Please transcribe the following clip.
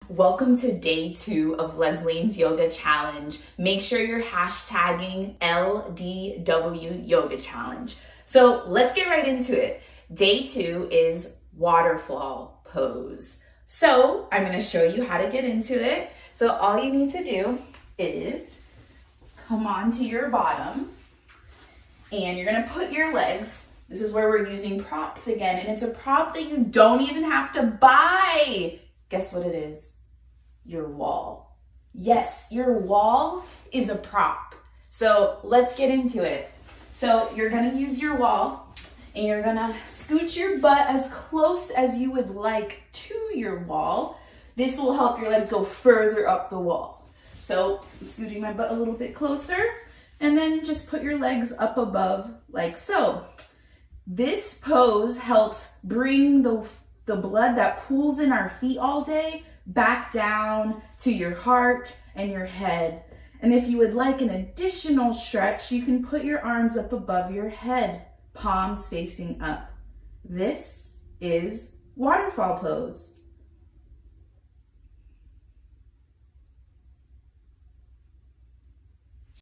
Welcome to day 2 of Lesline's Yoga Challenge. Make sure you're hashtagging LDW Yoga Challenge. So let's get right into it. Day 2 is Waterfall Pose. So I'm going to show you how to get into it. So all you need to do is come onto your bottom and you're going to put your legs. This is where we're using props again, and it's a prop that you don't even have to buy. Guess what it is? Your wall. Yes, your wall is a prop. So let's get into it. So you're gonna use your wall and you're gonna scoot your butt as close as you would like to your wall. This will help your legs go further up the wall. So I'm scooting my butt a little bit closer, and then just put your legs up above like so. This pose helps bring the blood that pools in our feet all day back down to your heart and your head. And if you would like an additional stretch, you can put your arms up above your head, palms facing up. This is Waterfall Pose.